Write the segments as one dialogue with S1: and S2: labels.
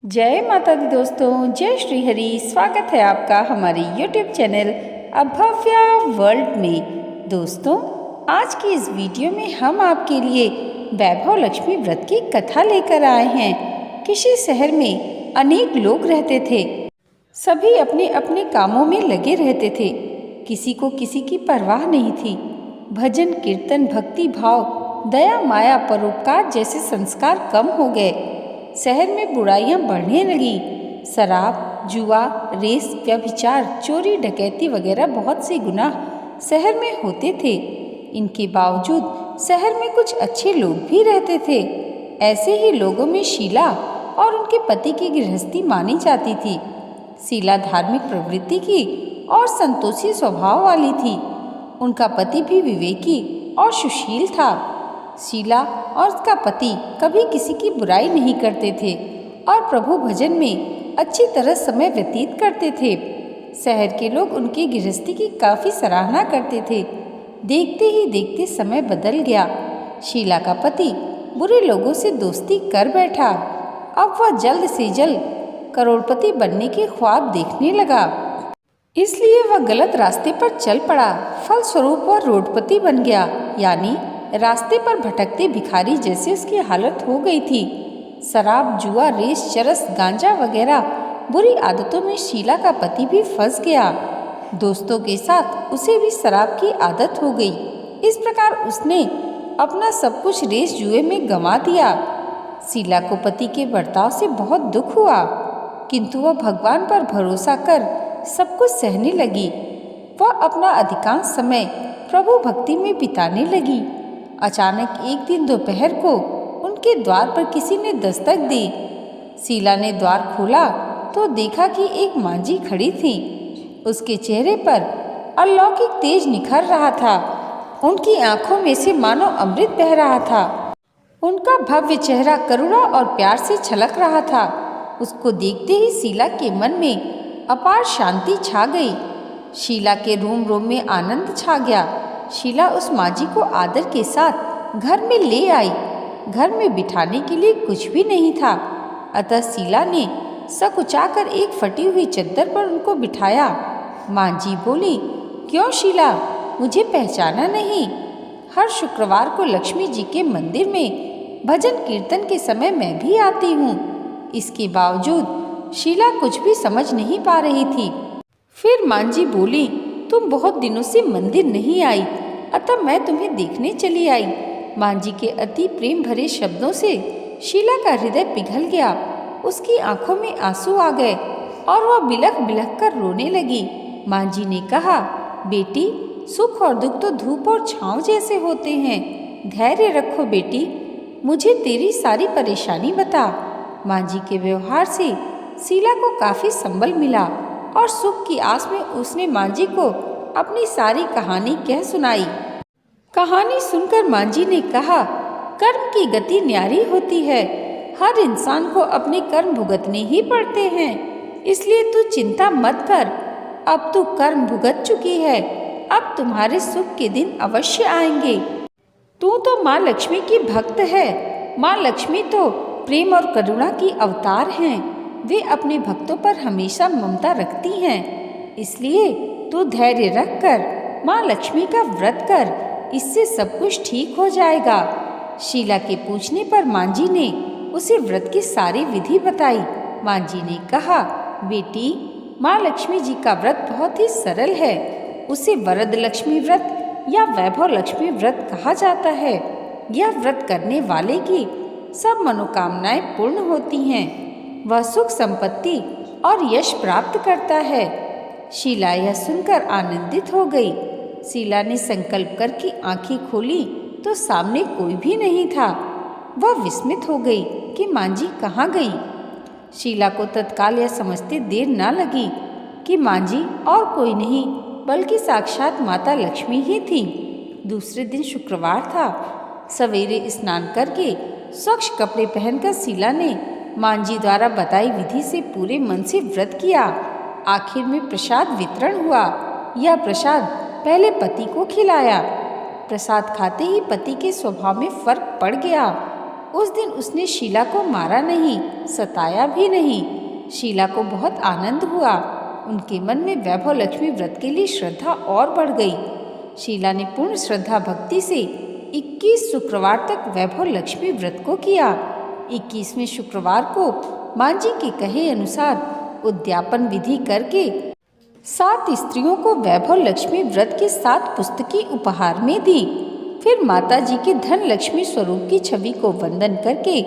S1: जय माता दी दोस्तों, जय श्री हरि। स्वागत है आपका हमारे YouTube चैनल अभव्या वर्ल्ड में। दोस्तों, आज की इस वीडियो में हम आपके लिए वैभव लक्ष्मी व्रत की कथा लेकर आए हैं। किसी शहर में अनेक लोग रहते थे। सभी अपने अपने कामों में लगे रहते थे। किसी को किसी की परवाह नहीं थी। भजन कीर्तन, भक्ति भाव, दया माया, परोपकार जैसे संस्कार कम हो गए। शहर में बुराइयां बढ़ने लगी। शराब, जुआ, रेस, व्यभिचार, चोरी, डकैती वगैरह बहुत से गुनाह शहर में होते थे। इनके बावजूद शहर में कुछ अच्छे लोग भी रहते थे। ऐसे ही लोगों में शीला और उनके पति की गृहस्थी मानी जाती थी। शीला धार्मिक प्रवृत्ति की और संतोषी स्वभाव वाली थी। उनका पति भी विवेकी और सुशील था। शीला और उसका पति कभी किसी की बुराई नहीं करते थे और प्रभु भजन में अच्छी तरह समय व्यतीत करते थे। शहर के लोग उनकी गृहस्थी की काफ़ी सराहना करते थे। देखते ही देखते समय बदल गया। शीला का पति बुरे लोगों से दोस्ती कर बैठा। अब वह जल्द से जल्द करोड़पति बनने के ख्वाब देखने लगा। इसलिए वह गलत रास्ते पर चल पड़ा। फलस्वरूप वह रोडपति बन गया, यानी रास्ते पर भटकते भिखारी जैसे उसकी हालत हो गई थी। शराब, जुआ, रेस, चरस, गांजा वगैरह बुरी आदतों में शीला का पति भी फंस गया। दोस्तों के साथ उसे भी शराब की आदत हो गई। इस प्रकार उसने अपना सब कुछ रेस जुए में गंवा दिया। शीला को पति के बर्ताव से बहुत दुख हुआ, किंतु वह भगवान पर भरोसा कर सब कुछ सहने लगी। वह अपना अधिकांश समय प्रभु भक्ति में बिताने लगी। अचानक एक दिन दोपहर को उनके द्वार पर किसी ने दस्तक दी। शीला ने द्वार खोला तो देखा कि एक मांझी खड़ी थी। उसके चेहरे पर अलौकिक तेज निखर रहा था। उनकी आंखों में से मानो अमृत बह रहा था। उनका भव्य चेहरा करुणा और प्यार से छलक रहा था। उसको देखते ही शीला के मन में अपार शांति छा गई। शीला के रोम रोम में आनंद छा गया। शीला उस मांझी को आदर के साथ घर में ले आई। घर में बिठाने के लिए कुछ भी नहीं था, अतः शीला ने सकुचाकर एक फटी हुई चद्दर पर उनको बिठाया। मांझी बोली, क्यों शीला, मुझे पहचाना नहीं? हर शुक्रवार को लक्ष्मी जी के मंदिर में भजन कीर्तन के समय मैं भी आती हूँ। इसके बावजूद शीला कुछ भी समझ नहीं पा रही थी। फिर मांझी बोली, तुम बहुत दिनों से मंदिर नहीं आई, अतः मैं तुम्हें देखने चली आई। मांझी के अति प्रेम भरे शब्दों से शीला का हृदय पिघल गया। उसकी आंखों में आंसू आ गए और वह बिलख बिलख कर रोने लगी। मांझी ने कहा, बेटी, सुख और दुख तो धूप और छांव जैसे होते हैं। धैर्य रखो बेटी, मुझे तेरी सारी परेशानी बता। मांझी के व्यवहार से शीला को काफी संबल मिला और सुख की आस में उसने मांझी को अपनी सारी कहानी कह सुनाई। कहानी सुनकर मांझी ने कहा, कर्म की गति न्यारी होती है। हर इंसान को अपने कर्म भुगतने ही पड़ते हैं, इसलिए तू चिंता मत कर। अब तू कर्म भुगत चुकी है, अब तुम्हारे सुख के दिन अवश्य आएंगे। तू तो माँ लक्ष्मी की भक्त है। माँ लक्ष्मी तो प्रेम और करुणा की अवतार हैं। वे अपने भक्तों पर हमेशा ममता रखती हैं। इसलिए तू धैर्य रख कर माँ लक्ष्मी का व्रत कर, इससे सब कुछ ठीक हो जाएगा। शीला के पूछने पर मांझी ने उसे व्रत की सारी विधि बताई। मांझी ने कहा, बेटी, माँ लक्ष्मी जी का व्रत बहुत ही सरल है। उसे वरद लक्ष्मी व्रत या वैभव लक्ष्मी व्रत कहा जाता है। यह व्रत करने वाले की सब मनोकामनाएं पूर्ण होती हैं। वह सुख संपत्ति और यश प्राप्त करता है। शीला यह सुनकर आनंदित हो गई। शीला ने संकल्प करके आंखें खोली तो सामने कोई भी नहीं था। वह विस्मित हो गई कि मांझी कहाँ गई। शीला को तत्काल यह समझते देर न लगी कि मांझी और कोई नहीं बल्कि साक्षात माता लक्ष्मी ही थी। दूसरे दिन शुक्रवार था। सवेरे स्नान करके स्वच्छ कपड़े पहनकर शीला ने मांझी द्वारा बताई विधि से पूरे मन से व्रत किया। आखिर में प्रसाद वितरण हुआ। यह प्रसाद पहले पति को खिलाया। प्रसाद खाते ही पति के स्वभाव में फर्क पड़ गया। उस दिन उसने शीला को मारा नहीं, सताया भी नहीं। शीला को बहुत आनंद हुआ। उनके मन में वैभव लक्ष्मी व्रत के लिए श्रद्धा और बढ़ गई। शीला ने पूर्ण श्रद्धा भक्ति से 21 शुक्रवार तक वैभव लक्ष्मी व्रत को किया। 21वें शुक्रवार को माँ जी के कहे अनुसार उद्यापन विधि करके 7 स्त्रियों को वैभव लक्ष्मी व्रत की 7 पुस्तकें उपहार में दी। फिर माता जी के धन लक्ष्मी स्वरूप की छवि को वंदन करके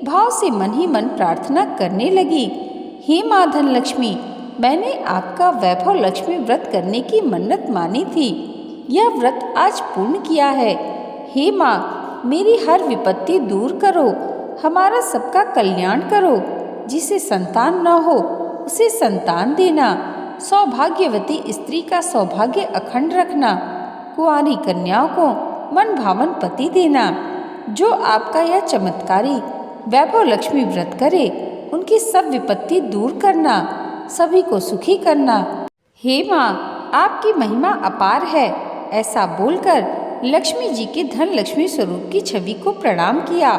S1: भाव से मन ही मन प्रार्थना करने लगी। हे माँ धन लक्ष्मी, मैंने आपका वैभव लक्ष्मी व्रत करने की मन्नत मानी थी। यह व्रत आज पूर्ण किया है। हे माँ, मेरी हर विपत्ति दूर करो, हमारा सबका कल्याण करो। जिसे संतान न हो उसे संतान देना, सौभाग्यवती स्त्री का सौभाग्य अखंड रखना, कुंवारी कन्याओं को मन भावन पति देना। जो आपका यह चमत्कारी वैभव लक्ष्मी व्रत करे, उनकी सब विपत्ति दूर करना, सभी को सुखी करना। हे माँ, आपकी महिमा अपार है। ऐसा बोलकर लक्ष्मी जी के धन लक्ष्मी स्वरूप की छवि को प्रणाम किया।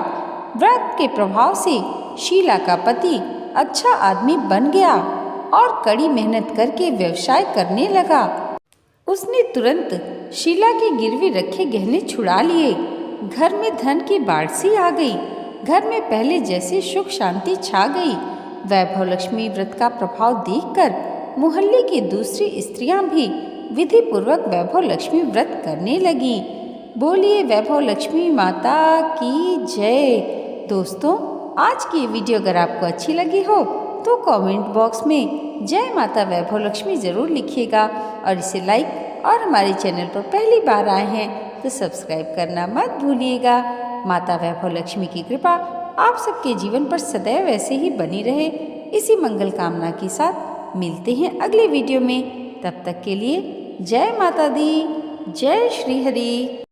S1: व्रत के प्रभाव से शीला का पति अच्छा आदमी बन गया और कड़ी मेहनत करके व्यवसाय करने लगा। उसने तुरंत शीला के गिरवी रखे गहने छुड़ा लिए। घर में धन की बाढ़ सी आ गई। घर में पहले जैसे सुख शांति छा गई। वैभव लक्ष्मी व्रत का प्रभाव देखकर मोहल्ले की दूसरी स्त्रियां भी विधि पूर्वक वैभव लक्ष्मी व्रत करने लगी। बोलिए वैभव लक्ष्मी माता की जय। दोस्तों, आज की ये वीडियो अगर आपको अच्छी लगी हो तो कमेंट बॉक्स में जय माता वैभव लक्ष्मी ज़रूर लिखिएगा और इसे लाइक और हमारे चैनल पर पहली बार आए हैं तो सब्सक्राइब करना मत भूलिएगा। माता वैभव लक्ष्मी की कृपा आप सबके जीवन पर सदैव ऐसे ही बनी रहे, इसी मंगल कामना के साथ मिलते हैं अगले वीडियो में। तब तक के लिए जय माता दी, जय श्री हरि।